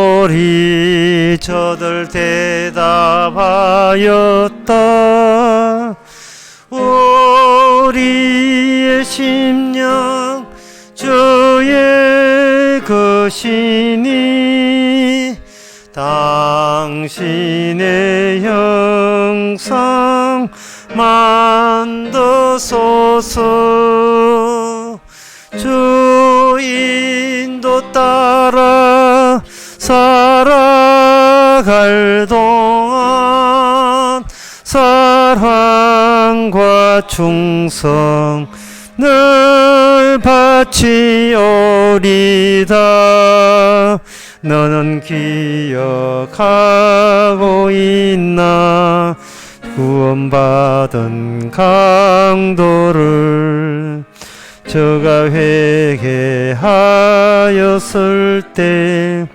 가로리 저들 대답하였다. 우리의 심령 주의 것이니 당신의 형상 만드소서. 주 인도 따라 살아갈 동안 사랑과 충성 늘 바치오리다. 너는 기억하고 있나? 구원받은 강도를 저가 회개하였을 때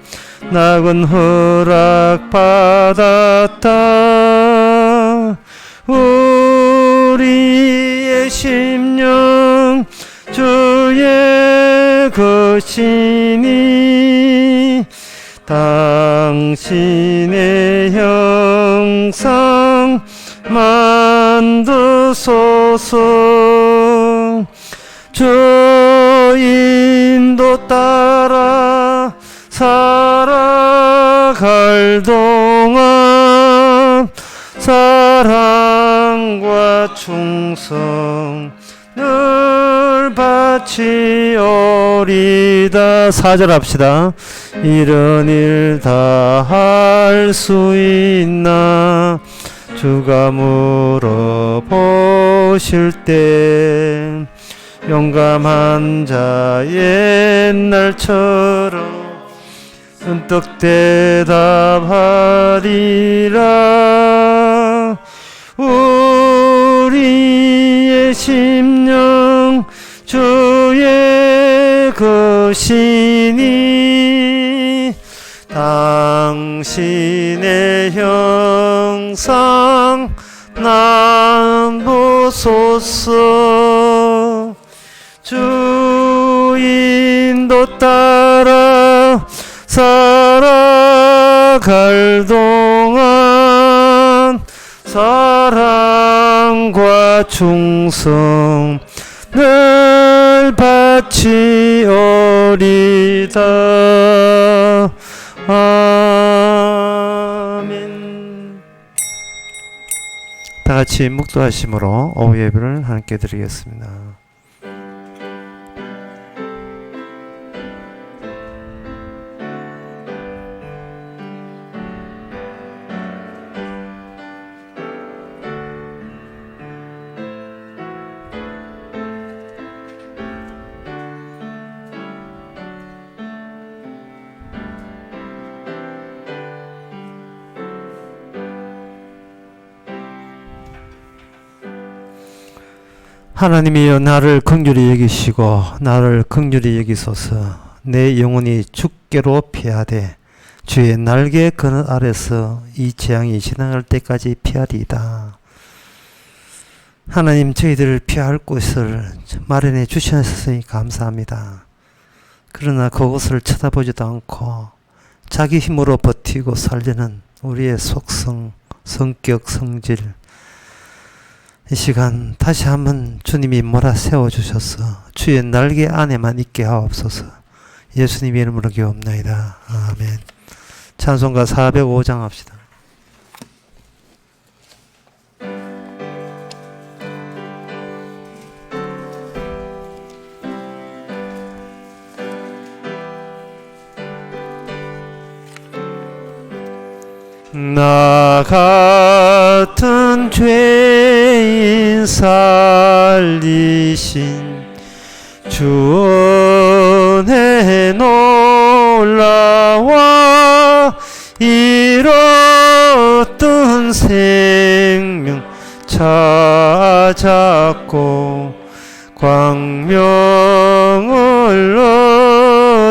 낙은 허락받았다. 우리의 심령 주의 것이니 당신의 형상 만드소서. 주 인도 따라 살아갈 동안 사랑과 충성 늘 바치오리다. 4절 합시다. 이런 일 다 할 수 있나? 주가 물어보실 때 용감한 자 옛날처럼 은떡 대답하리라. 우리의 심령 주의 것이니 당신의 형상 난 보소서. 주 인도 따라 살아갈 동안 사랑과 충성 늘 바치오리다. 아멘. 다 같이 묵도하심으로 오후 예배를 함께 드리겠습니다. 하나님이여 나를 긍휼히 여기시고 나를 긍휼히 여기소서. 내 영혼이 주께로 피하되 주의 날개 그늘 아래서 이 재앙이 지나갈 때까지 피하리이다. 하나님, 저희들을 피할 곳을 마련해 주셨으니 감사합니다. 그러나 그곳을 쳐다보지도 않고 자기 힘으로 버티고 살려는 우리의 속성, 성격, 성질, 이 시간 다시 한번 주님이 몰아세워 주셔서 주의 날개 안에만 있게 하옵소서. 예수님 이름으로 기도합나이다. 아멘. 찬송가 405장 합시다. 나 같은 죄인 살리신 주 은혜 놀라와 잃었던 생명 찾았고 광명을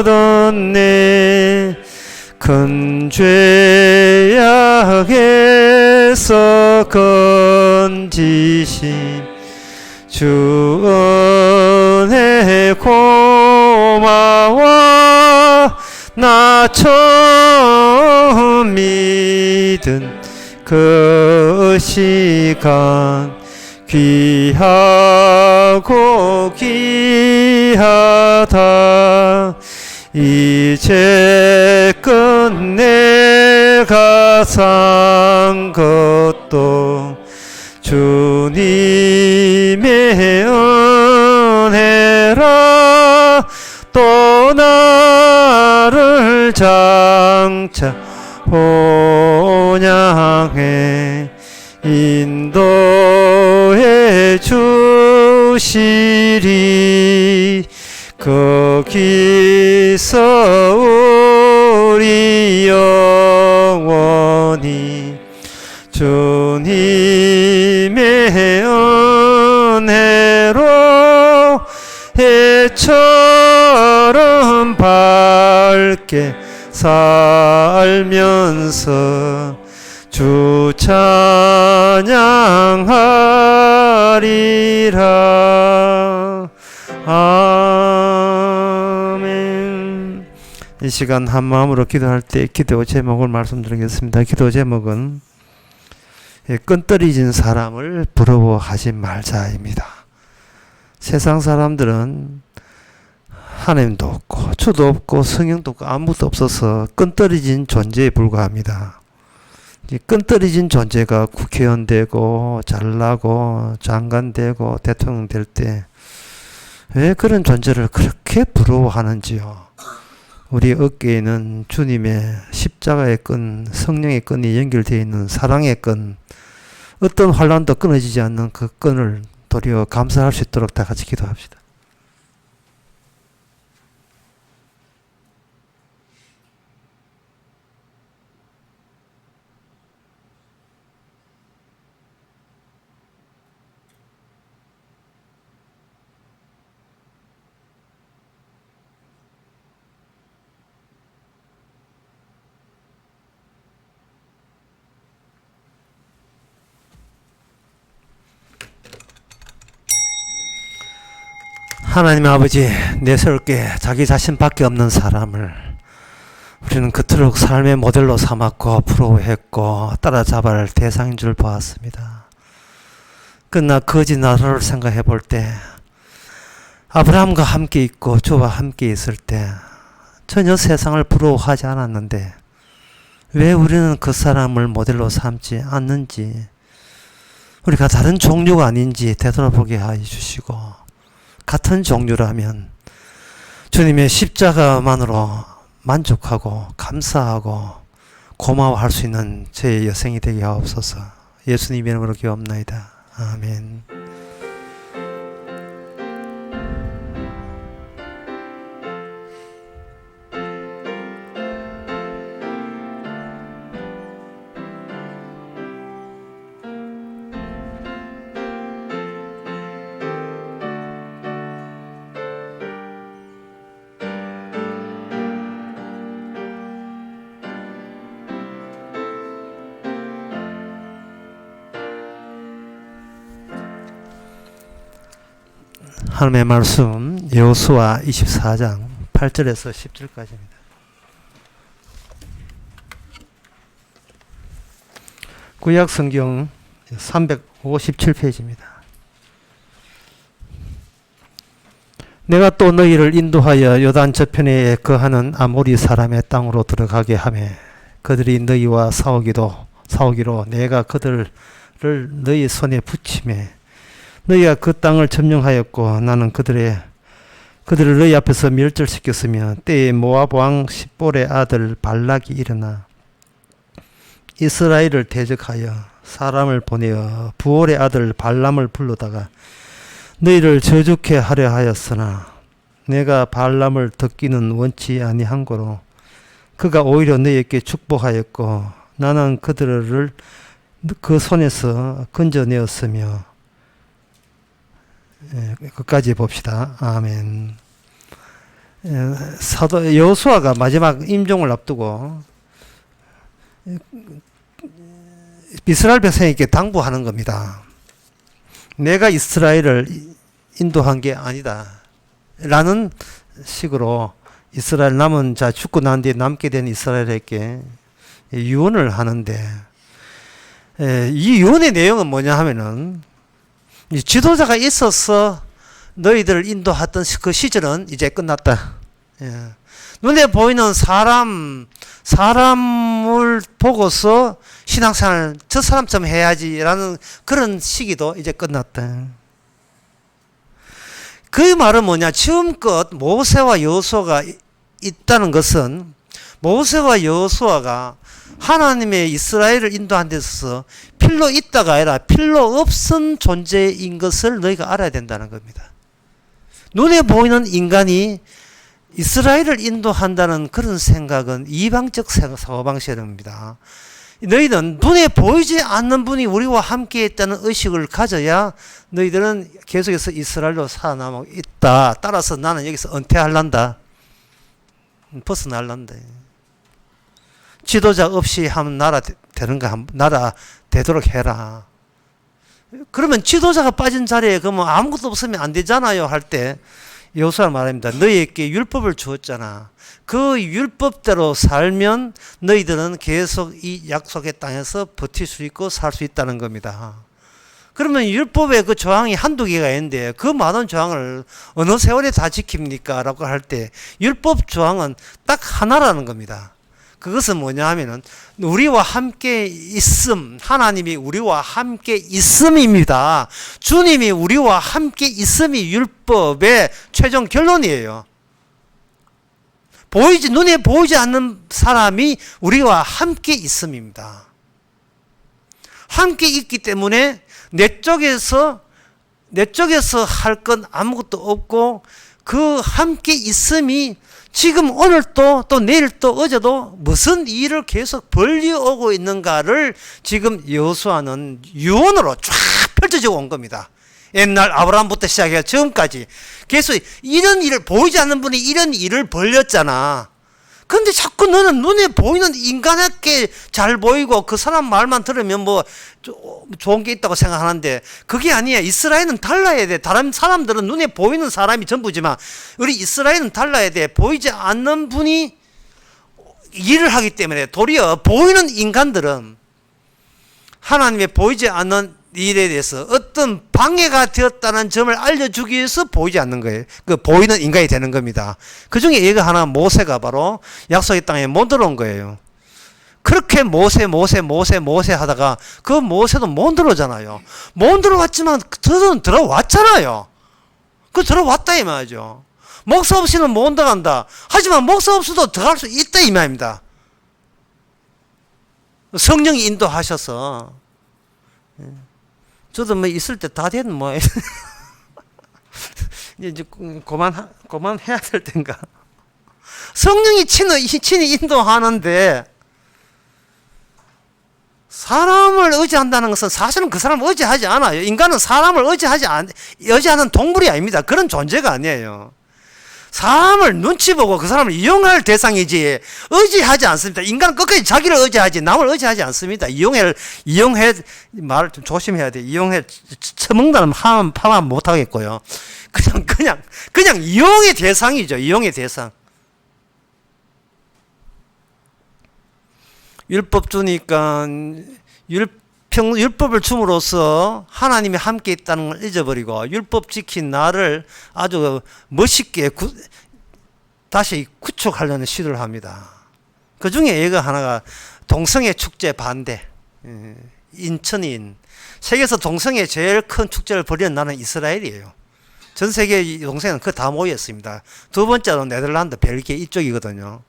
얻었네. 큰 죄악에서 건지 계심 주 은혜 고마워 나 처음 믿은 그 시간 귀하고 귀하다 이제껏 내가 산 것도 주님의 은혜라 또 나를 장차 본향해 인도해 주시리 거기서 우리 영원히 주님의 은혜로 해처럼 밝게 살면서 주 찬양하리라. 아멘. 이 시간 한 마음으로 기도할 때 기도 제목을 말씀드리겠습니다. 기도 제목은 끈떨어진 사람을 부러워하지 말자입니다. 세상 사람들은 하나님도 없고 주도 없고 성령도 없고 아무것도 없어서 끈떨어진 존재에 불과합니다. 끈떨어진 존재가 국회의원 되고 잘나고 장관 되고 대통령 될 때 왜 그런 존재를 그렇게 부러워하는지요. 우리 어깨에는 주님의 십자가의 끈, 성령의 끈이 연결되어 있는 사랑의 끈, 어떤 환란도 끊어지지 않는 그 끈을 도리어 감사할 수 있도록 다 같이 기도합시다. 하나님 아버지, 내세울게 자기 자신밖에 없는 사람을 우리는 그토록 삶의 모델로 삼았고 부러워했고 따라잡아야 할 대상인 줄 보았습니다. 그러나 거짓 나라를 생각해 볼 때 아브라함과 함께 있고 주와 함께 있을 때 전혀 세상을 부러워하지 않았는데 왜 우리는 그 사람을 모델로 삼지 않는지, 우리가 다른 종류가 아닌지 되돌아보게 하여 주시고, 같은 종류라면 주님의 십자가만으로 만족하고 감사하고 고마워할 수 있는 제 여생이 되게 하옵소서. 예수님 이름으로 기도합나이다. 아멘. 하나님의 말씀 여호수아 24장 8절에서 10절까지입니다. 구약 성경 357페이지입니다. 내가 또 너희를 인도하여 요단 저편에 거하는 아모리 사람의 땅으로 들어가게 하매 그들이 너희와 싸우기로 내가 그들을 너희 손에 붙이매 너희가 그 땅을 점령하였고 나는 그들을 너희 앞에서 멸절시켰으며 때에 모압 왕 십볼의 아들 발락이 일어나 이스라엘을 대적하여 사람을 보내어 부올의 아들 발람을 불러다가 너희를 저주케 하려 하였으나 내가 발람을 듣기는 원치 아니한 고로 그가 오히려 너희에게 축복하였고 나는 그들을 그 손에서 건져내었으며. 끝까지 봅시다. 아멘. 사도 여호수아가 마지막 임종을 앞두고 이스라엘 백성에게 당부하는 겁니다. 내가 이스라엘을 인도한 게 아니다 라는 식으로 이스라엘 남은 자 죽고 난 뒤에 남게 된 이스라엘에게 유언을 하는데, 이 유언의 내용은 뭐냐 하면은 지도자가 있어서 너희들을 인도하던 그 시절은 이제 끝났다. 눈에 보이는 사람을 보고서 신앙생활 저 사람처럼 해야지라는 그런 시기도 이제 끝났다. 그 말은 뭐냐? 지금껏 모세와 여호수아가 있다는 것은 모세와 여호수아가 하나님의 이스라엘을 인도한 데 있어서 필요 있다가 아니라 필요 없은 존재인 것을 너희가 알아야 된다는 겁니다. 눈에 보이는 인간이 이스라엘을 인도한다는 그런 생각은 이방적 사고방식입니다. 너희는 눈에 보이지 않는 분이 우리와 함께 있다는 의식을 가져야 너희들은 계속해서 이스라엘로 살아남고 있다. 따라서 나는 여기서 은퇴할란다. 벗어날란다. 지도자 없이 하면 나라 되는가, 나라 되도록 해라. 그러면 지도자가 빠진 자리에 그러면 아무것도 없으면 안 되잖아요 할 때 여호수아 말합니다. 너희에게 율법을 주었잖아. 그 율법대로 살면 너희들은 계속 이 약속의 땅에서 버틸 수 있고 살 수 있다는 겁니다. 그러면 율법의 그 조항이 한두 개가 있는데 그 많은 조항을 어느 세월에 다 지킵니까? 라고 할 때 율법 조항은 딱 하나라는 겁니다. 그것은 뭐냐 하면은 우리와 함께 있음, 하나님이 우리와 함께 있음입니다. 주님이 우리와 함께 있음이 율법의 최종 결론이에요. 눈에 보이지 않는 사람이 우리와 함께 있음입니다. 함께 있기 때문에 내 쪽에서 할 건 아무것도 없고 그 함께 있음이 지금 오늘도 또 내일도 어제도 무슨 일을 계속 벌려오고 있는가를 지금 여호수아는 유언으로 쫙 펼쳐지고 온 겁니다. 옛날 아브라함부터 시작해서 지금까지 계속 이런 일을 보이지 않는 분이 이런 일을 벌렸잖아. 근데 자꾸 너는 눈에 보이는 인간에게 잘 보이고 그 사람 말만 들으면 뭐 좋은 게 있다고 생각하는데 그게 아니야. 이스라엘은 달라야 돼. 다른 사람들은 눈에 보이는 사람이 전부지만 우리 이스라엘은 달라야 돼. 보이지 않는 분이 일을 하기 때문에 도리어 보이는 인간들은 하나님의 보이지 않는 일에 대해서 어떤 방해가 되었다는 점을 알려주기 위해서 보이지 않는 거예요. 그 보이는 인간이 되는 겁니다. 그 중에 얘가 하나 모세가 바로 약속의 땅에 못 들어온 거예요. 그렇게 모세 하다가 그 모세도 못 들어오잖아요. 못 들어왔지만 저는 들어왔잖아요. 그 들어왔다 이 말이죠. 목사 없이는 못 들어간다. 하지만 목사 없어도 들어갈 수 있다 이 말입니다. 성령이 인도하셔서. 저도 뭐 있을 때 다 됐는 뭐 이제 그만해야 될 텐가. 성령이 친히 인도하는데 사람을 의지한다는 것은 사실은 그 사람을 의지하지 않아요. 인간은 사람을 의지하는 동물이 아닙니다. 그런 존재가 아니에요. 사람을 눈치 보고 그 사람을 이용할 대상이지 의지하지 않습니다. 인간은 끝까지 자기를 의지하지 남을 의지하지 않습니다. 이용해 말을 좀 조심해야 돼. 이용해 처먹는다는 파만 못 하겠고요. 그냥 이용의 대상이죠. 이용의 대상. 율법 주니까 율법을 줌으로써 하나님이 함께 있다는 걸 잊어버리고 율법 지킨 나를 아주 멋있게 다시 구축하려는 시도를 합니다. 그 중에 얘가 하나가 동성애 축제 반대. 인천인. 세계에서 동성애 제일 큰 축제를 벌이는 나라는 이스라엘이에요. 전 세계 동성애는 그 다 모였습니다. 두 번째로 네덜란드, 벨기에 이쪽이거든요.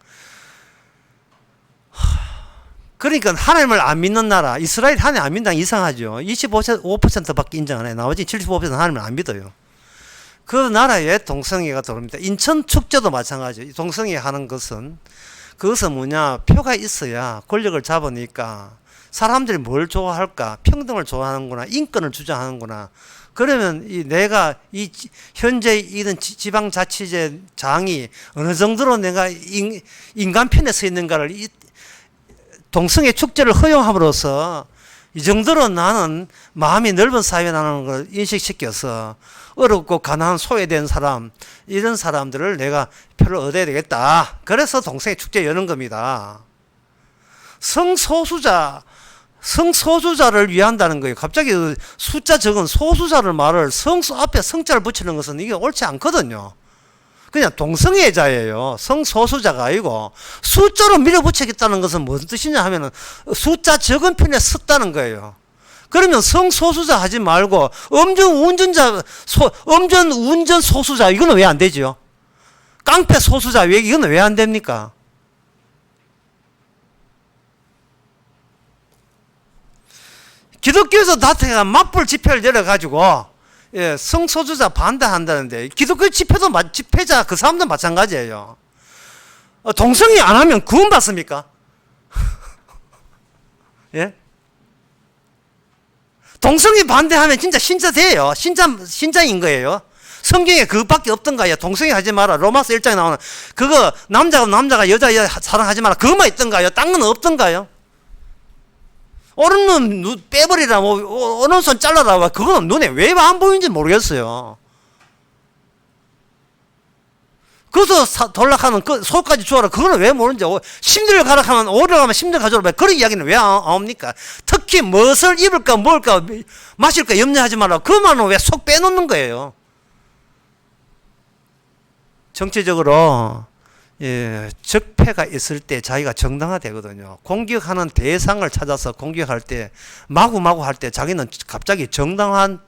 그러니까 하나님을 안 믿는 나라, 이스라엘 하나님 안 믿는 이상하죠. 25%밖에 인정 안 해요. 나머지 75%는 하나님을 안 믿어요. 그 나라에 동성애가 들어옵니다. 인천 축제도 마찬가지예요. 동성애 하는 것은 그것은 뭐냐, 표가 있어야 권력을 잡으니까 사람들이 뭘 좋아할까? 평등을 좋아하는구나, 인권을 주장하는구나. 그러면 내가 현재 이런 지방자치제 장이 어느 정도로 내가 인간 편에 서 있는가를 동성애 축제를 허용함으로써 이 정도로 나는 마음이 넓은 사회라는 걸 인식시켜서 어렵고 가난한 소외된 사람, 이런 사람들을 내가 표를 얻어야 되겠다. 그래서 동성애 축제 여는 겁니다. 성소수자를 위한다는 거예요. 갑자기 숫자 적은 소수자를 말을 앞에 성자를 붙이는 것은 이게 옳지 않거든요. 그냥 동성애자예요. 성소수자가 아니고 숫자로 밀어붙이겠다는 것은 무슨 뜻이냐 하면은 숫자 적은 편에 섰다는 거예요. 그러면 성소수자 하지 말고 음주운전 소수자 이거는 왜 안 되죠? 깡패 소수자 이거는 왜 안 됩니까? 기독교에서 다태가 맞불 집회를 열어가지고 성소수자 반대한다는데 기독교 집회자 그 사람도 마찬가지예요. 동성애 안 하면 구원 받습니까? 예? 동성애 반대하면 진짜 신자 돼요. 신자인 거예요. 성경에 그것밖에 없던가요? 동성애 하지 마라. 로마서 1장에 나오는 그거 남자가 여자 사랑하지 마라. 그것만 있던가요? 딴 건 없던가요? 오른 눈 빼버리라, 오른손 잘라라. 그거는 눈에 왜 안 보이는지 모르겠어요. 그것도 돌락하면 소까지 주어라. 그거는 왜 모르는지. 심리를 가락하면 오리를 가면 심리를 가져오라. 그런 이야기는 왜 안 옵니까? 특히 무엇을 입을까 먹을까 마실까 염려하지 마라. 그만은 왜 속 빼놓는 거예요? 정치적으로 적폐가 있을 때 자기가 정당화되거든요. 공격하는 대상을 찾아서 공격할 때 마구마구 할 때 자기는 갑자기 정당한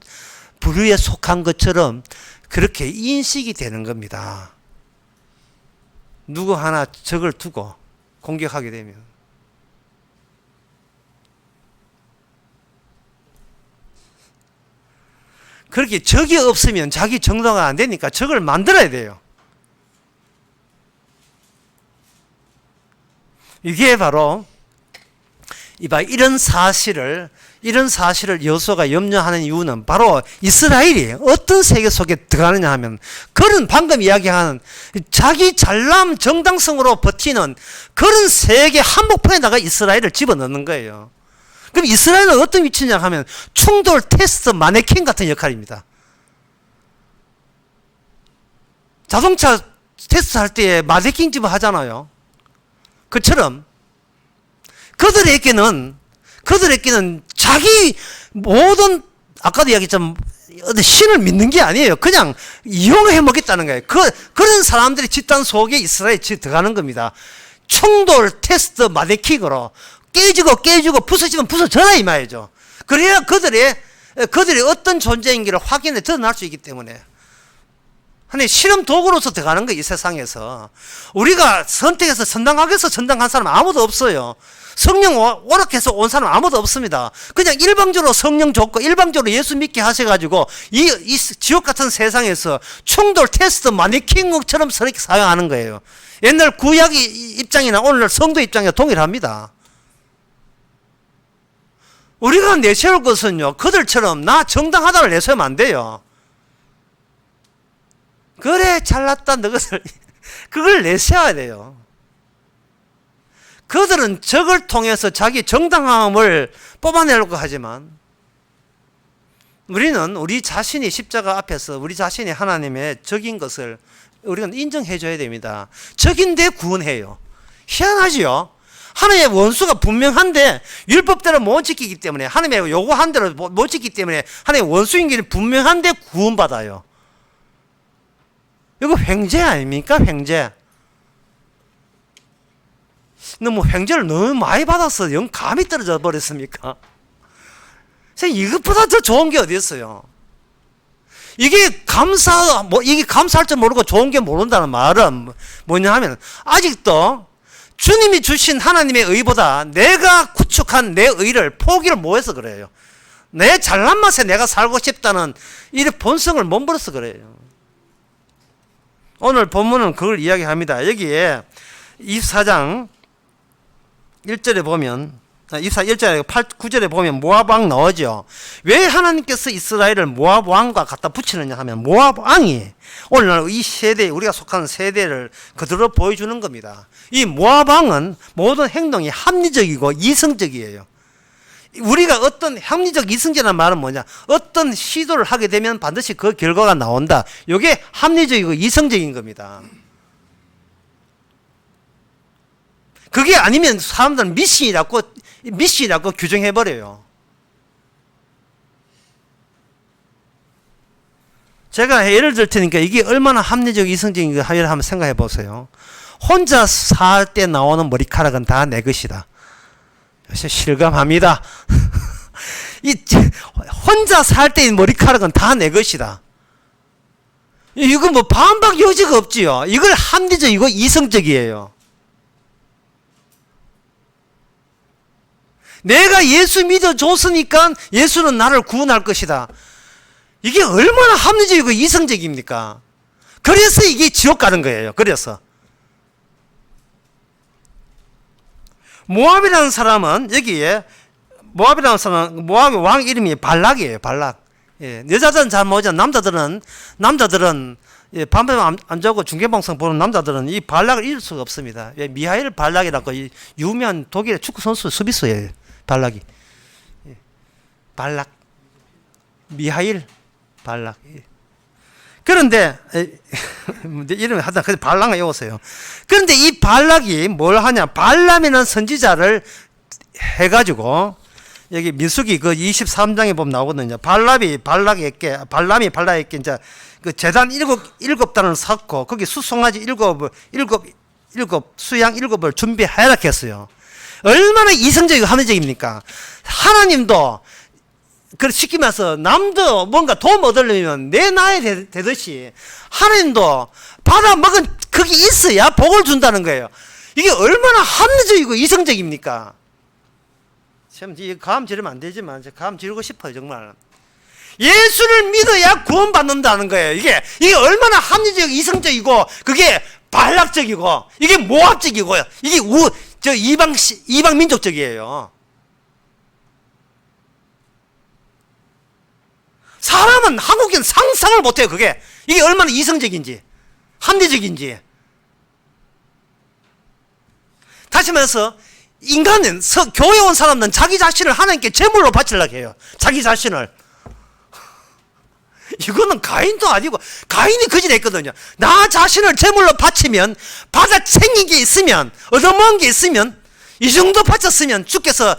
부류에 속한 것처럼 그렇게 인식이 되는 겁니다. 누구 하나 적을 두고 공격하게 되면. 그렇게 적이 없으면 자기 정당화가 안 되니까 적을 만들어야 돼요. 이게 바로 이런 사실을 여호수아가 염려하는 이유는 바로 이스라엘이 어떤 세계 속에 들어가느냐 하면 그런 방금 이야기하는 자기 잘남 정당성으로 버티는 그런 세계 한복판에다가 이스라엘을 집어넣는 거예요. 그럼 이스라엘은 어떤 위치냐 하면 충돌 테스트 마네킹 같은 역할입니다. 자동차 테스트 할 때 마네킹 집어 하잖아요. 그처럼 그들에게는 자기 모든 아까도 이야기했지만 신을 믿는 게 아니에요. 그냥 이용해 먹겠다는 거예요. 그런 사람들이 집단 속에 이스라엘이 들어가는 겁니다. 충돌 테스트 마네킹으로 깨지고 부서지면 부서져라 이 말이죠. 그래야 그들이 어떤 존재인지를 확인해 드러날 수 있기 때문에 하나의 실험 도구로서 들어가는 거예요. 이 세상에서 우리가 선택해서 선당하게서 선당한 사람 아무도 없어요. 성령 오락해서 온 사람 아무도 없습니다. 그냥 일방적으로 성령 줬고 일방적으로 예수 믿게 하셔가지고 이 지옥 같은 세상에서 충돌 테스트 마네킹처럼 서로 사용하는 거예요. 옛날 구약 입장이나 오늘날 성도 입장이 동일합니다. 우리가 내세울 것은요, 그들처럼 나 정당하다를 내세우면 안 돼요. 그래 잘났다 너것을 그걸 내세워야 돼요. 그들은 적을 통해서 자기 정당함을 뽑아내려고 하지만 우리는 우리 자신이 십자가 앞에서 우리 자신이 하나님의 적인 것을 우리가 인정해 줘야 됩니다. 적인데 구원해요. 희한하지요. 하나님의 원수가 분명한데 율법대로 못 지키기 때문에 하나님의 요구한 대로 못 지키기 때문에 하나님의 원수인 게 분명한데 구원받아요. 이거 횡재 아닙니까? 횡재. 너무 횡재를 너무 많이 받아서 영 감이 떨어져 버렸습니까? 이것보다 더 좋은 게 어디 있어요? 이게 감사할 줄 모르고 좋은 게 모른다는 말은 뭐냐 하면 아직도 주님이 주신 하나님의 의보다 내가 구축한 내 의를 포기를 못해서 그래요. 내 잘난 맛에 내가 살고 싶다는 이 본성을 몸버려서 그래요. 오늘 본문은 그걸 이야기합니다. 여기에 24장 1절에 보면 1절에 9절에 보면 모압 왕 나오죠. 왜 하나님께서 이스라엘을 모압 왕과 갖다 붙이느냐 하면 모압 왕이 오늘날 이 세대 우리가 속하는 세대를 그대로 보여주는 겁니다. 이 모압 왕은 모든 행동이 합리적이고 이성적이에요. 우리가 어떤 합리적 이성적이라는 말은 뭐냐? 어떤 시도를 하게 되면 반드시 그 결과가 나온다. 이게 합리적이고 이성적인 겁니다. 그게 아니면 사람들은 미신이라고 규정해버려요. 제가 예를 들 테니까 이게 얼마나 합리적 이성적인가 한번 생각해 보세요. 혼자 살 때 나오는 머리카락은 다 내 것이다. 실감합니다. 혼자 살 때의 머리카락은 다 내 것이다. 이거 뭐 반박 여지가 없지요. 이걸 합리적이고 이성적이에요. 내가 예수 믿어줬으니까 예수는 나를 구원할 것이다. 이게 얼마나 합리적이고 이성적입니까? 그래서 이게 지옥 가는 거예요. 그래서 모압이라는 사람은 여기에 모압의 왕 이름이 발락이에요. 발락. 예, 여자들은 잘 모르죠. 남자들은 예, 밤에 안 자고 중계방송 보는 남자들은 이 발락을 잊을 수가 없습니다. 예, 미하일 발락이라고 유명한 독일의 축구 선수 수비수예요. 발락이. 예, 발락. 미하일 발락. 예. 그런데 이름을 하다 그래서 발락을 외우세요. 그런데 이 발락이 뭘 하냐? 발람이라는 선지자를 해가지고 여기 민수기 그 23장에 보면 나오거든요. 발람이 발락에게 이제 그 제단 일곱 단을 쌓고 거기 수송아지 일곱 수양 일곱을 준비해라 했어요. 얼마나 이성적이고 합리적입니까? 하나님도 그걸 시키면서 남도 뭔가 도움 얻으려면 내 나야 되듯이 하나님도 받아 먹은 그게 있어야 복을 준다는 거예요. 이게 얼마나 합리적이고 이성적입니까? 참, 감 지르면 안 되지만 감 지르고 싶어요. 정말 예수를 믿어야 구원받는다는 거예요. 이게 얼마나 합리적 이성적이고 그게 반락적이고 이게 모압적이고요. 이게 이방 민족적이에요. 사람은 한국인 상상을 못해요. 이게 얼마나 이성적인지 합리적인지. 다시 말해서 인간은 교회 온 사람은 자기 자신을 하나님께 제물로 바치려고 해요. 자기 자신을. 이거는 가인도 아니고 가인이 거짓했거든요. 나 자신을 제물로 바치면 받아 챙긴 게 있으면 얻어먹은 게 있으면 이 정도 바쳤으면 주께서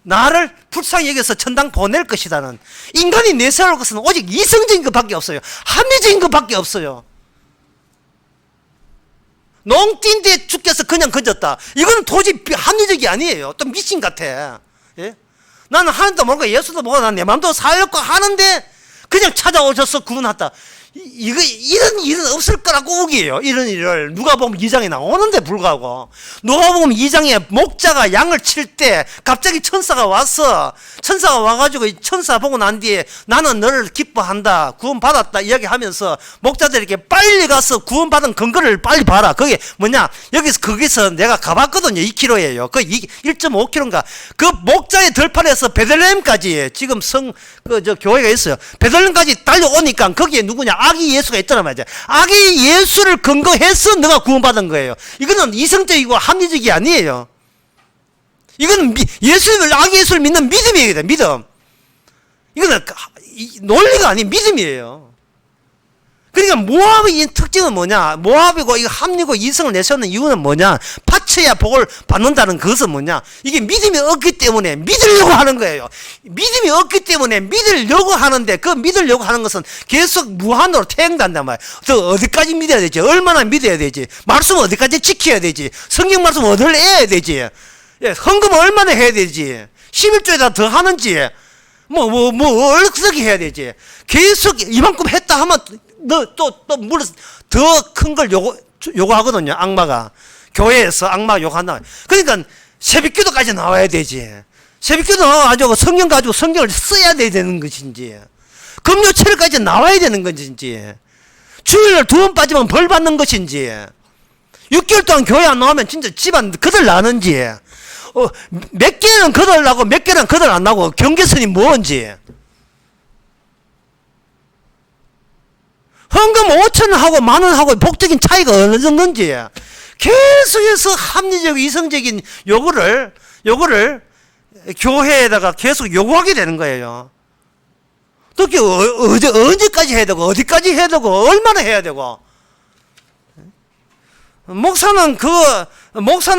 나를 불쌍히 여겨서 천당 보낼 것이다는 인간이 내세울 것은 오직 이성적인 것밖에 없어요. 합리적인 것밖에 없어요. 농띠인데 주께서 그냥 건졌다. 이거는 도저히 합리적이 아니에요. 또 미신 같아. 예? 나는 하나님도 모르고 예수도 모르고 난 내 마음도 살려고 하는데 그냥 찾아오셔서 구원했다. 이런 일은 없을 거라고 우기예요. 이런 일을 누가복음 2장에 나오는데 불구하고 누가복음 2장에 목자가 양을 칠 때 갑자기 천사가 와가지고 천사 보고 난 뒤에 나는 너를 기뻐한다 구원받았다 이야기하면서 목자들에게 빨리 가서 구원받은 근거를 빨리 봐라. 그게 뭐냐? 거기서 내가 가봤거든요. 2km예요. 그 1.5km인가. 그 목자의 들판에서 베들레헴까지 지금 교회가 있어요. 베들레헴까지 달려오니까 거기에 누구냐? 아기 예수가 있더란 말이죠. 아기 예수를 근거해서 너가 구원받은 거예요. 이거는 이성적이고 합리적이 아니에요. 이거는 아기 예수를 믿는 믿음이에요. 믿음. 이거는 논리가 아닌 믿음이에요. 그러니까 모압의 특징은 뭐냐? 모압이고 이거 합리고 이성을 내세우는 이유는 뭐냐? 바쳐야 복을 받는다는 그것은 뭐냐? 이게 믿음이 없기 때문에 믿으려고 하는 거예요. 믿음이 없기 때문에 믿으려고 하는데 그 믿으려고 하는 것은 계속 무한으로 태행된단 말이에요. 또 어디까지 믿어야 되지? 얼마나 믿어야 되지? 말씀 어디까지 지켜야 되지? 성경 말씀 어디를 해야 되지? 헌금 얼마나 해야 되지? 11조에다 더 하는지 어떻게 해야 되지? 계속 이만큼 했다 하면 물론 더 큰 걸 요구하거든요. 악마가. 교회에서 악마가 요구한다. 그러니까 새벽기도까지 나와야 되지. 새벽기도 나와가지고 성경 가지고 성경을 써야 되는 것인지, 금요철까지 나와야 되는 것인지, 주일날 2번 빠지면 벌 받는 것인지, 6개월 동안 교회 안 나오면 진짜 집안 거들 나는지, 몇 개는 거들 나고 몇 개는 거들 안 나고 경계선이 뭔지, 헌금 5,000원 하고 10,000원 하고 복적인 차이가 어느 정도인지 계속해서 합리적 이성적인 요구를 교회에다가 계속 요구하게 되는 거예요. 특히 언제까지 해야 되고 어디까지 해야 되고 얼마나 해야 되고. 목사는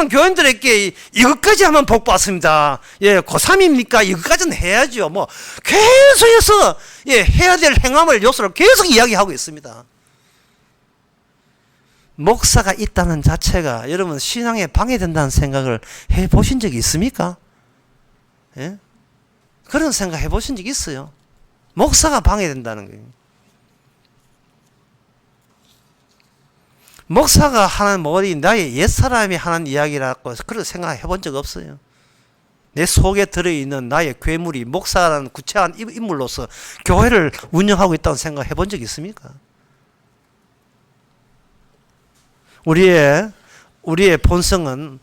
교인들에게 이것까지 하면 복 받습니다. 예, 고3입니까? 이것까지는 해야죠. 뭐 계속해서 해야 될 행함을 요소를 계속 이야기하고 있습니다. 목사가 있다는 자체가 여러분 신앙에 방해된다는 생각을 해보신 적이 있습니까? 예? 그런 생각 해보신 적 있어요? 목사가 방해된다는 거예요. 목사가 하는 뭐니 나의 옛사람이 하는 이야기라고 그런 생각 해본 적 없어요. 내 속에 들어있는 나의 괴물이 목사라는 구체한 인물로서 교회를 운영하고 있다는 생각 해본 적 있습니까? 우리의 본성은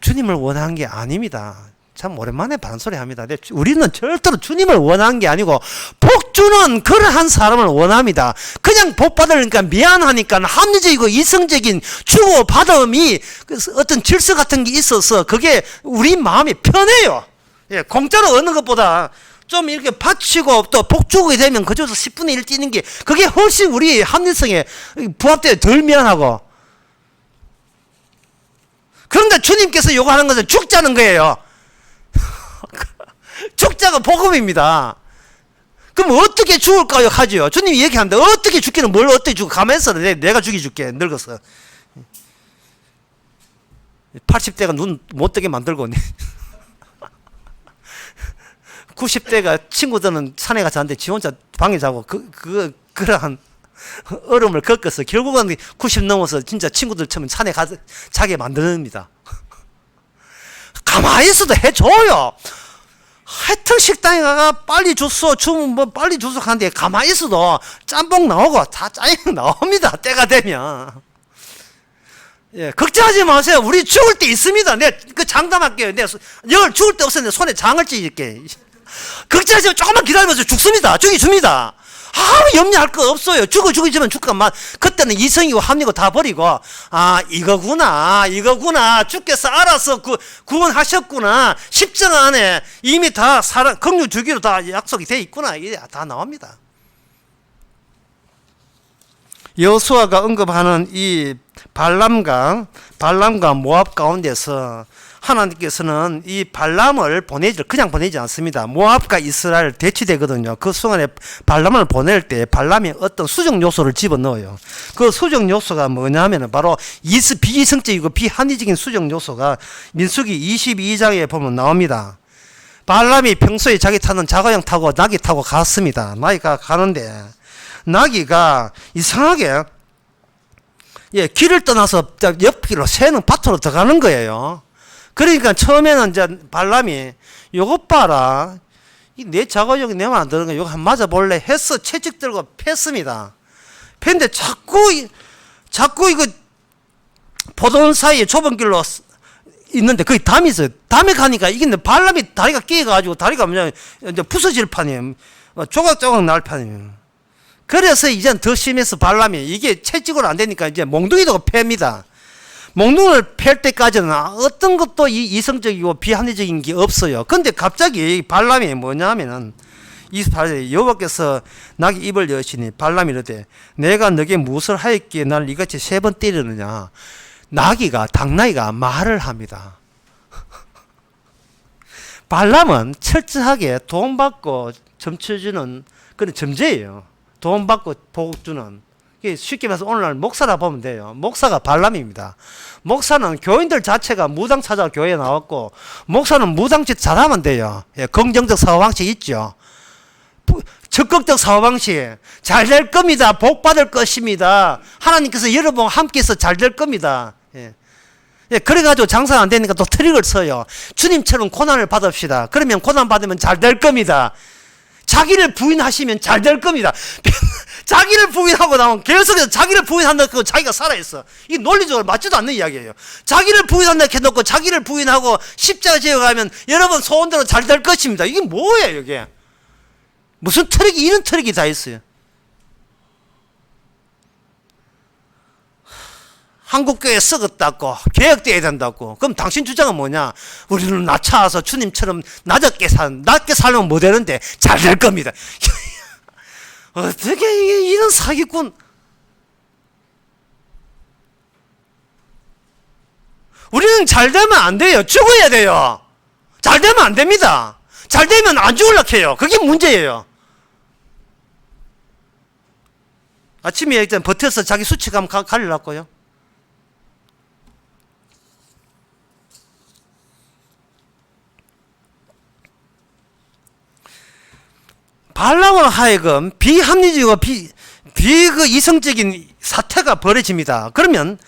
주님을 원하는 게 아닙니다. 참 오랜만에 반소리 합니다. 우리는 절대로 주님을 원하는 게 아니고 복 주는 그러한 사람을 원합니다. 그냥 복 받으니까 미안하니까 합리적이고 이성적인 주고받음이 어떤 질서 같은 게 있어서 그게 우리 마음이 편해요. 공짜로 얻는 것보다 좀 이렇게 바치고 또 복 주게 되면 그저서 10분의 1 뛰는 게 그게 훨씬 우리 합리성에 부합되어 덜 미안하고. 그런데 주님께서 요구하는 것은 죽자는 거예요. 죽자가 복음입니다. 그럼 어떻게 죽을까요? 하죠. 주님이 얘기합니다. 어떻게 죽기는 뭘 어떻게 죽어? 가만히 있어. 내가 죽여줄게. 늙어서. 80대가 눈 못 뜨게 만들고 90대가 친구들은 산에 가서 자는데 지 혼자 방에 자고 그러한 얼음을 겪어서 결국은 90 넘어서 진짜 친구들처럼 산에 가서 자게 만듭니다. 가만히 있어도 해줘요. 하여튼 식당에 가가 빨리 줬어 주면 뭐 빨리 줬어 하는데 가만히 있어도 짬뽕 나오고 다 짜장 나옵니다. 때가 되면. 예, 걱정하지 마세요. 우리 죽을 때 있습니다. 내가 장담할게요. 내가 죽을 때 없어요. 내 손에 장을 찌질게. 걱정하지 마. 조금만 기다리면서 죽습니다. 죽여줍니다. 염려할 거 없어요. 죽이지만 죽겠만 그때는 이성이고 합리고 다 버리고 이거구나 주께서 알아서 구원하셨구나. 십자가 안에 이미 다 긍휼 주기로 다 약속이 돼 있구나. 이게 다 나옵니다. 여호수아가 언급하는 이 발람과 모압 가운데서 하나님께서는 이 발람을 그냥 보내지 않습니다. 모압과 이스라엘 대치되거든요. 그 순간에 발람을 보낼 때 발람이 어떤 수정 요소를 집어넣어요. 그 수정 요소가 뭐냐면 바로 비이성적이고 비합리적인 수정 요소가 민수기 22장에 보면 나옵니다. 발람이 평소에 자기 타는 자가용 타고 나귀 타고 갔습니다. 나귀가 가는데 나귀가 이상하게 길을 떠나서 옆길로 새는 밭으로 들어가는 거예요. 그러니까 처음에는 이제 발람이 요것 봐라. 내 자가용이 내 말 안 들은 거 요거 한번 맞아볼래 해서 채찍 들고 팼습니다. 팼는데 자꾸 이거 포도원 사이에 좁은 길로 있는데 거기 담이 있어요. 담에 가니까 이게 발람이 다리가 끼어가지고 다리가 그냥 이제 부서질 판이에요. 조각조각 날 판이에요. 그래서 이제 더 심해서 발람이 이게 채찍으로 안 되니까 이제 몽둥이도 팹니다. 몽둥이를 팰 때까지는 어떤 것도 이성적이고 비합리적인 게 없어요. 근데 갑자기 발람이 뭐냐면은 여호와께서 나귀 입을 여시니 발람이 이르되 내가 너게 무엇을 하였기에 나를 이같이 3번 때리느냐. 당나귀가 말을 합니다. 발람은 철저하게 돈 받고 점쳐주는 그런 점재예요. 돈 받고 복 주는. 쉽게 말해서 오늘날 목사라 보면 돼요. 목사가 발람입니다. 목사는 교인들 자체가 무당 찾아 교회에 나왔고 목사는 무당짓 잘하면 돼요. 긍정적 사고방식 있죠. 적극적 사고방식 잘 될 겁니다. 복 받을 것입니다. 하나님께서 여러분 함께해서 잘 될 겁니다. 그래가지고 장사가 안 되니까 또 트릭을 써요. 주님처럼 고난을 받읍시다. 그러면 고난 받으면 잘 될 겁니다. 자기를 부인하시면 잘 될 겁니다. 자기를 부인하고 나면 계속해서 자기를 부인한다고 자기가 살아있어. 이게 논리적으로 맞지도 않는 이야기예요. 자기를 부인한다 해놓고 자기를 부인하고 십자가 지어가면 여러분 소원대로 잘 될 것입니다. 이게 뭐예요 이게? 무슨 트릭이 이런 트릭이 다 있어요. 한국교회 썩었다고 개혁돼야 된다고. 그럼 당신 주장은 뭐냐? 우리는 낮춰서 주님처럼 낮게 살면 못 되는데 잘 될 겁니다. 어떻게 이런 사기꾼. 우리는 잘 되면 안 돼요. 죽어야 돼요. 잘 되면 안 됩니다. 잘 되면 안 죽으려고 해요. 그게 문제예요. 아침에 일단 버텨서 자기 수치감 가리려고요. 발람으로 하여금 비합리적이고 이성적인 사태가 벌어집니다. 그러면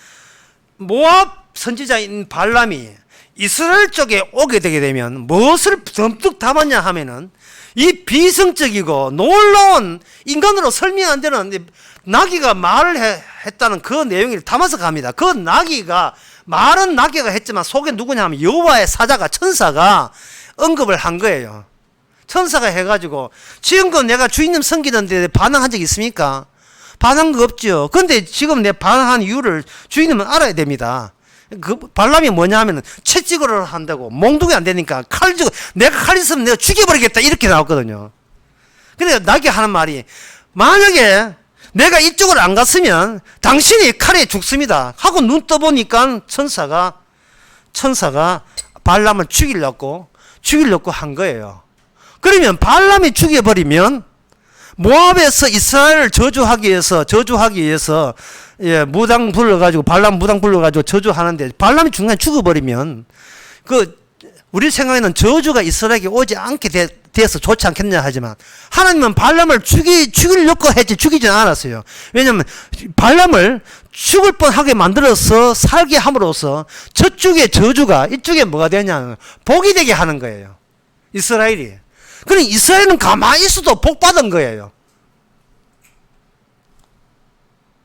모압 선지자인 발람이 이스라엘 쪽에 오게 되게 되면 무엇을 덤뜩 담았냐 하면은 이 비성적이고 놀라운 인간으로 설명 안 되는 나귀가 말을 했다는 그 내용을 담아서 갑니다. 그 나귀가 말은 나귀가 했지만 속에 누구냐 하면 여호와의 사자가 천사가 언급을 한 거예요. 천사가 해가지고 지금껏 내가 주인님 섬기는데 반항한 적 있습니까? 반항한 거 없죠. 근데 지금 내 반항한 이유를 주인님은 알아야 됩니다. 그 발람이 뭐냐 하면은 채찍으로 한다고 몽둥이 안 되니까 칼 주고 내가 칼 있으면 내가 죽여버리겠다 이렇게 나왔거든요. 그러니까 나게 하는 말이 만약에 내가 이쪽으로 안 갔으면 당신이 칼에 죽습니다 하고 눈 떠보니까 천사가 발람을 죽이려고 한 거예요. 그러면 발람이 죽여버리면 모압에서 이스라엘을 저주하기 위해서 예, 무당 불러가지고 발람 무당 불러가지고 저주하는데 발람이 중간에 죽어버리면 우리 생각에는 저주가 이스라엘에게 오지 않게 돼서 좋지 않겠냐 하지만 하나님은 발람을 죽이려고 했지 죽이진 않았어요. 왜냐하면 발람을 죽을 뻔하게 만들어서 살게 함으로써 저쪽의 저주가 이쪽에 뭐가 되냐면 복이 되게 하는 거예요. 이스라엘이. 그러니 이스라엘은 가만히 있어도 복 받은 거예요.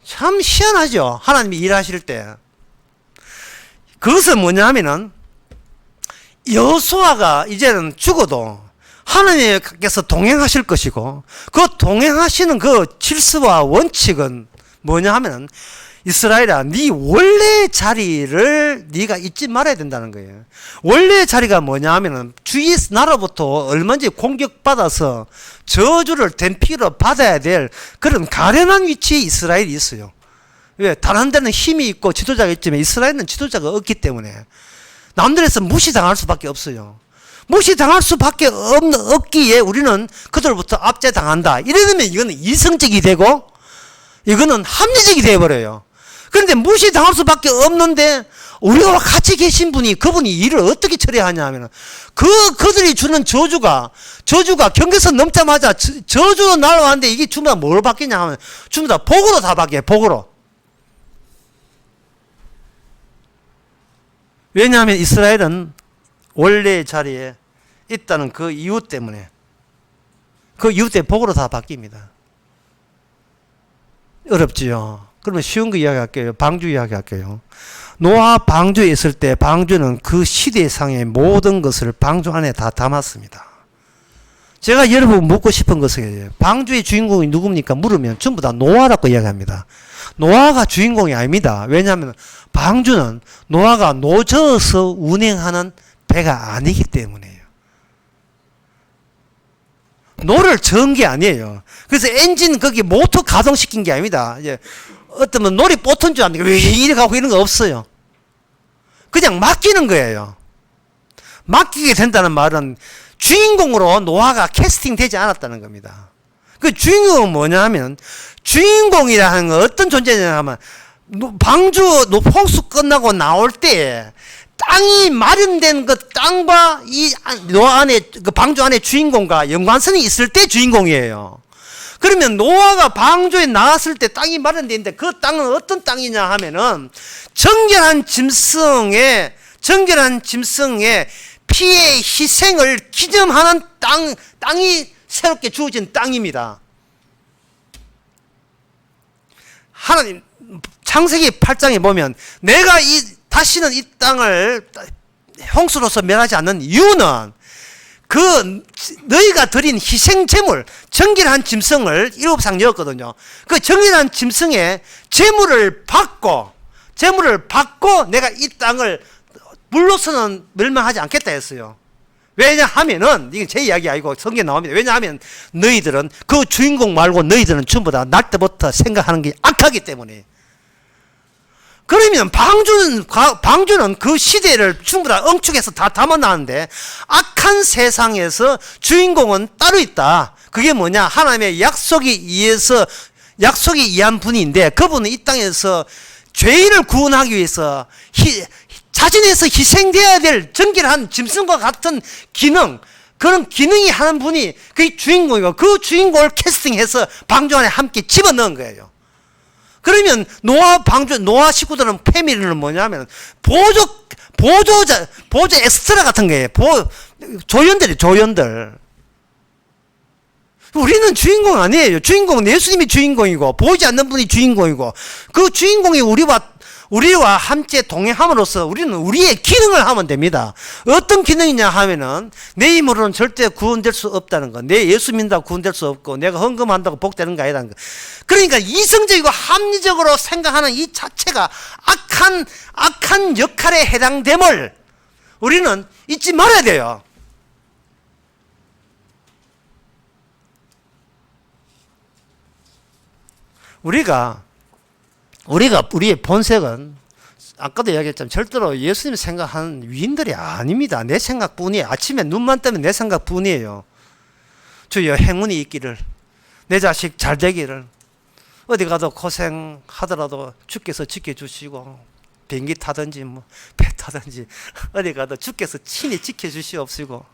참 희한하죠. 하나님이 일하실 때. 그것은 뭐냐 하면은 여호수아가 이제는 죽어도 하나님께서 동행하실 것이고 그 동행하시는 그 질서와 원칙은 뭐냐 하면은 이스라엘아, 네 원래 자리를 네가 잊지 말아야 된다는 거예요. 원래 자리가 뭐냐 하면은 주위 나라부터 얼마든지 공격받아서 저주를 den피로 받아야 될 그런 가련한 위치에 이스라엘이 있어요. 왜? 다른 데는 힘이 있고 지도자가 있지만 이스라엘은 지도자가 없기 때문에 남들에서 무시당할 수밖에 없어요. 무시당할 수밖에 없기에 우리는 그들부터 압제당한다. 이러면 이거는 이성적이 되고 이거는 합리적이 되어버려요. 그런데 무시당할 수밖에 없는데 우리와 같이 계신 그분이 일을 어떻게 처리하냐 하면 그들이 주는 저주가 경계선 넘자마자 저주로 날아왔는데 이게 전부 다 뭘 바뀌냐 하면 전부 다 복으로 다 바뀌어요. 복으로. 왜냐하면 이스라엘은 원래의 자리에 있다는 그 이유 때문에 복으로 다 바뀝니다. 어렵지요. 그러면 쉬운 거 이야기할게요. 방주 이야기할게요. 노아 방주에 있을 때 방주는 그 시대상의 모든 것을 방주 안에 다 담았습니다. 제가 여러분 묻고 싶은 것은 방주의 주인공이 누굽니까? 물으면 전부 다 노아라고 이야기합니다. 노아가 주인공이 아닙니다. 왜냐하면 방주는 노아가 노저어서 운행하는 배가 아니기 때문에요. 노를 저은 게 아니에요. 그래서 엔진 거기 모터 가동시킨 게 아닙니다. 이제 어떤 놀이 뽀튼 줄 아는데 왜 이래 가고 이런 거 없어요. 그냥 맡기는 거예요. 맡기게 된다는 말은 주인공으로 노아가 캐스팅 되지 않았다는 겁니다. 그 주인공은 뭐냐 하면 주인공이라는 건 어떤 존재냐 하면 방주 홍수 끝나고 나올 때 땅이 마련된 그 땅과 이 노아 안에 그 방주 안에 주인공과 연관성이 있을 때 주인공이에요. 그러면 노아가 방주에 나왔을 때 땅이 마련되어 있는데 그 땅은 어떤 땅이냐 하면은 정결한 짐승의 피의 희생을 기념하는 땅이 새롭게 주어진 땅입니다. 하나님 창세기 8장에 보면 내가 다시는 이 땅을 홍수로서 멸하지 않는 이유는 너희가 드린 희생 제물, 정결한 짐승을 7상 넣었거든요. 그 정결한 짐승의 제물을 받고 재물을 받고 내가 이 땅을 물로서는 멸망하지 않겠다 했어요. 왜냐하면은 이건 제 이야기 아니고 성경에 나옵니다. 왜냐하면 너희들은 그 주인공 말고 너희들은 전부 다 날 때부터 생각하는 게 악하기 때문에. 그러면 방주는 그 시대를 전부 다 응축해서 다 담아놨는데 악한 세상에서 주인공은 따로 있다. 그게 뭐냐? 하나님의 약속에 의한 분인데 그분은 이 땅에서 죄인을 구원하기 위해서 자신에서 희생되어야 될 정결한 짐승과 같은 기능, 그런 기능이 하는 분이 그 주인공이고 그 주인공을 캐스팅해서 방주 안에 함께 집어넣은 거예요. 그러면 노아 식구들은 패밀리는 뭐냐면 보조 엑스트라 같은 거예요. 조연들. 우리는 주인공 아니에요. 주인공은 예수님이 주인공이고 보이지 않는 분이 주인공이고 그 주인공이 우리와 함께 동행함으로써 우리는 우리의 기능을 하면 됩니다. 어떤 기능이냐 하면은 내 힘으로는 절대 구원될 수 없다는 거. 내 예수 믿는다고 구원될 수 없고 내가 헌금한다고 복되는 거 아니라는 거. 그러니까 이성적이고 합리적으로 생각하는 이 자체가 악한 역할에 해당됨을 우리는 잊지 말아야 돼요. 우리의 본색은 아까도 이야기했지만 절대로 예수님 생각하는 위인들이 아닙니다. 내 생각뿐이에요. 아침에 눈만 뜨면 내 생각뿐이에요. 주여 행운이 있기를, 내 자식 잘 되기를, 어디 가도 고생하더라도 주께서 지켜주시고 비행기 타든지 배 타든지 어디 가도 주께서 친히 지켜주시옵시고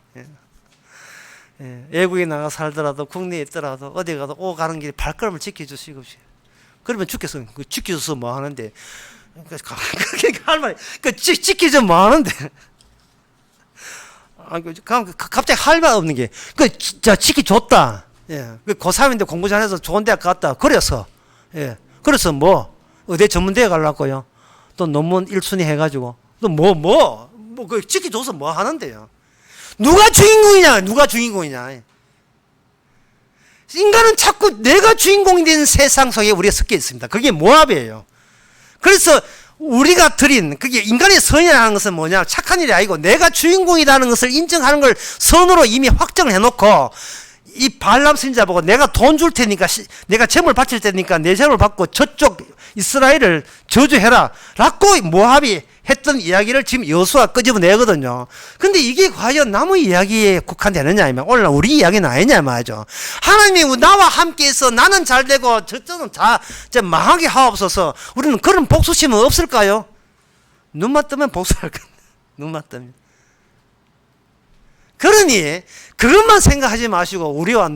외국에 나가 살더라도 국내에 있더라도 어디 가도 가는 길에 발걸음을 지켜주시고 그러면 주께서 지켜줘서 뭐 하는데 그렇게 할 말이 지켜줘 뭐 하는데 갑자기 할 말 없는 게 지켜줬다. 고3인데 공부 잘해서 좋은 대학 갔다. 그래서 그래서 어디 전문대에 가려고요. 또 논문 1순위 해가지고 또 지켜줘서 뭐 하는데요. 누가 주인공이냐. 인간은 자꾸 내가 주인공이 되는 세상 속에 우리가 섞여 있습니다. 그게 모압이에요. 그래서 우리가 그게 인간의 선이라는 것은 뭐냐? 착한 일이 아니고 내가 주인공이라는 것을 인정하는 걸 선으로 이미 확정을 해놓고 이 발람 선지자 보고 내가 돈 줄 테니까 내가 재물 바칠 테니까 내 재물 받고 저쪽 이스라엘을 저주해라 라고 모압이 했던 이야기를 지금 여호수아가 끄집어내거든요. 근데 이게 과연 남의 이야기에 국한되느냐 하면 오늘 우리 이야기는 아니냐 말이죠. 하나님이 나와 함께해서 나는 잘되고 저쪽은 망하게 하옵소서. 우리는 그런 복수심은 없을까요? 눈만 뜨면 복수할 건데. 눈만 뜨면. 그러니 그것만 생각하지 마시고 우리와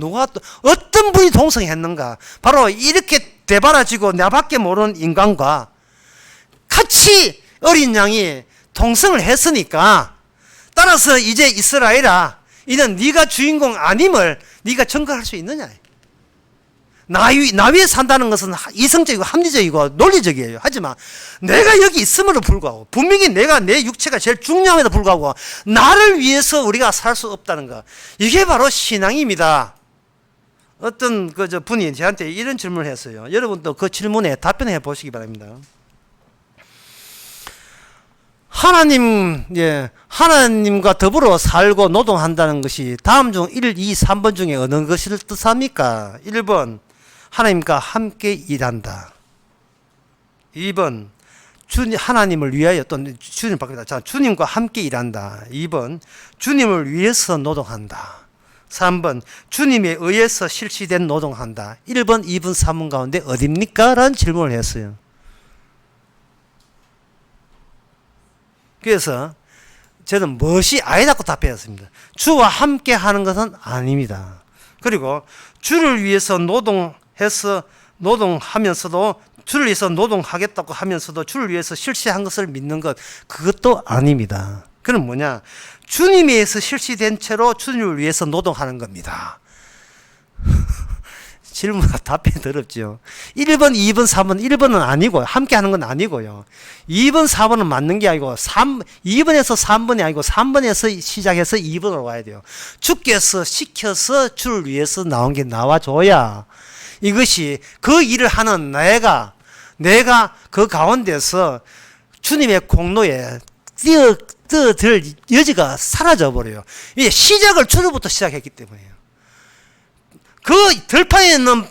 어떤 분이 동성했는가. 바로 이렇게 대바라지고 나밖에 모르는 인간과 같이 어린 양이 동성을 했으니까 따라서 이제 이스라엘아 이는 네가 주인공 아님을 네가 증거할 수 있느냐. 나 위에 산다는 것은 이성적이고 합리적이고 논리적이에요. 하지만 내가 여기 있음에도 불구하고 분명히 내 육체가 제일 중요함에도 불구하고 나를 위해서 우리가 살 수 없다는 것, 이게 바로 신앙입니다. 어떤 분이 저한테 이런 질문을 했어요. 여러분도 그 질문에 답변해 보시기 바랍니다. 하나님과 더불어 살고 노동한다는 것이 다음 중 1, 2, 3번 중에 어느 것을 뜻합니까? 1번 하나님과 함께 일한다. 2번 하나님을 위하여 또는 주님 바뀌다. 주님과 함께 일한다. 2번 주님을 위해서 노동한다. 3번 주님에 의해서 실시된 노동한다. 1번, 2번, 3번 가운데 어딥니까? 라는 질문을 했어요. 그래서 저는 무엇이 아니라고 답했습니다. 주와 함께 하는 것은 아닙니다. 그리고 주를 위해서 노동하면서도 주를 위해서 노동하겠다고 하면서도 주를 위해서 실시한 것을 믿는 것, 그것도 아닙니다. 그건 뭐냐? 주님에 의해서 실시된 채로 주님을 위해서 노동하는 겁니다. 질문 답변이 더럽죠. 1번, 2번, 3번, 1번은 아니고 함께 하는 건 아니고요. 2번, 4번은 맞는 게 아니고 2번에서 3번이 아니고 3번에서 시작해서 2번으로 와야 돼요. 주께서 시켜서 주를 위해서 나온 게 나와줘야 이것이 그 일을 하는 내가 내가 그 가운데서 주님의 공로에 뛰어들 여지가 사라져 버려요. 이게 시작을 주로부터 시작했기 때문이에요. 그 들판에 있는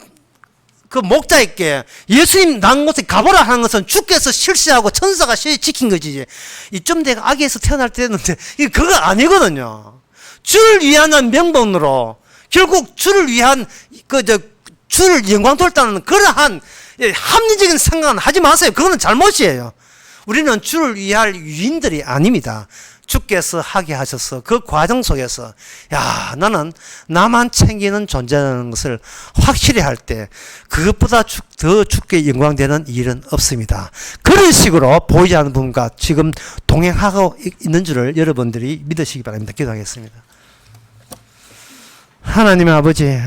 그 목자에게 예수님 난 곳에 가보라 하는 것은 주께서 실시하고 천사가 지킨 거지. 이쯤 내가 아기에서 태어날 때였는데 이게 그거 아니거든요. 주를 위하는 명분으로 결국 주를 위한 주를 영광 돌다는 그러한 합리적인 생각은 하지 마세요. 그거는 잘못이에요. 우리는 주를 위할 유인들이 아닙니다. 주께서 하게 하셔서 그 과정 속에서 나는 나만 챙기는 존재라는 것을 확실히 할 때 그것보다 더 주께 영광되는 일은 없습니다. 그런 식으로 보이지 않는 부분과 지금 동행하고 있는 줄을 여러분들이 믿으시기 바랍니다. 기도하겠습니다. 하나님의 아버지,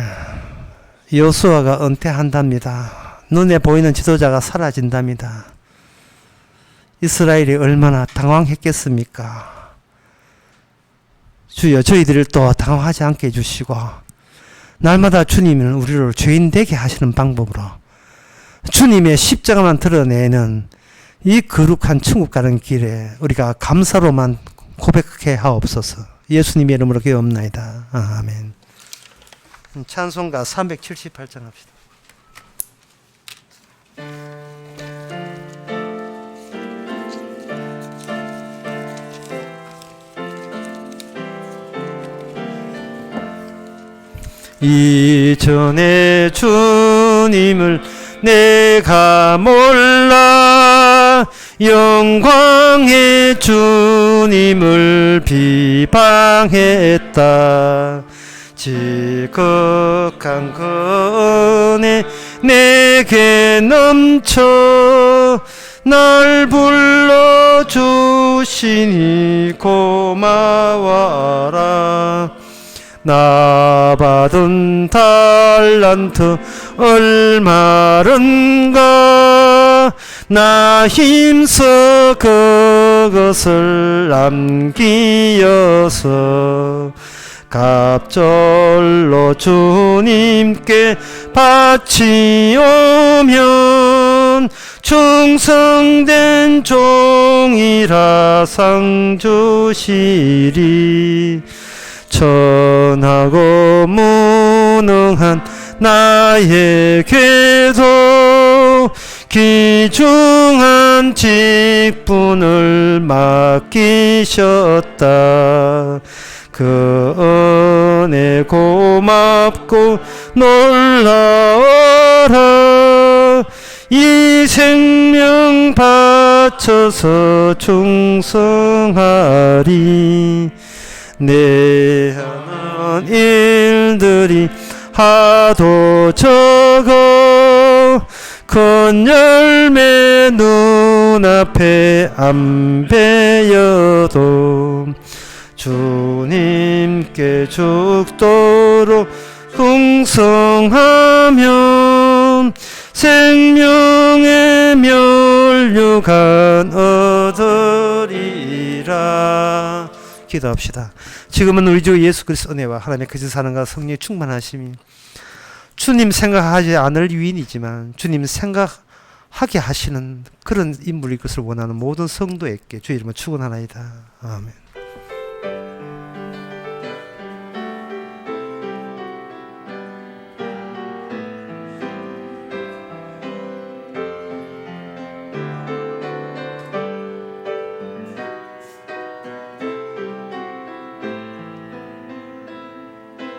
여호수아가 은퇴한답니다. 눈에 보이는 지도자가 사라진답니다. 이스라엘이 얼마나 당황했겠습니까? 주여, 저희들을 또 당황하지 않게 해주시고 날마다 주님은 우리를 죄인 되게 하시는 방법으로 주님의 십자가만 드러내는 이 거룩한 천국 가는 길에 우리가 감사로만 고백해 하옵소서. 예수님의 이름으로 기도합나이다. 아멘. 찬송가 378장 합시다. 이전에 주님을 내가 몰라 영광의 주님을 비방했다. 지극한 그 은혜 내게 넘쳐 날 불러주시니 고마워라. 나 받은 달란트 얼마른가 나 힘써 그것을 남기어서 갑절로 주님께 바치오면 충성된 종이라 상 주시리. 천하고 무능한 나에게도 귀중한 직분을 맡기셨다. 그 은혜 고맙고 놀라워라. 이 생명 바쳐서 충성하리. 내 하는 일들이 하도 적어 큰 열매 눈앞에 안 배여도 주님께 죽도록 충성하면 생명의 면류관 얻으리라. 기도합시다. 지금은 우리 주 예수 그리스도 은혜와 하나님의 거짓 사랑과 성령의 충만하심이 주님 생각하지 않을 유인이지만 주님 생각하게 하시는 그런 인물일 것을 원하는 모든 성도에게 주의 이름으로 축원하나이다. 아멘.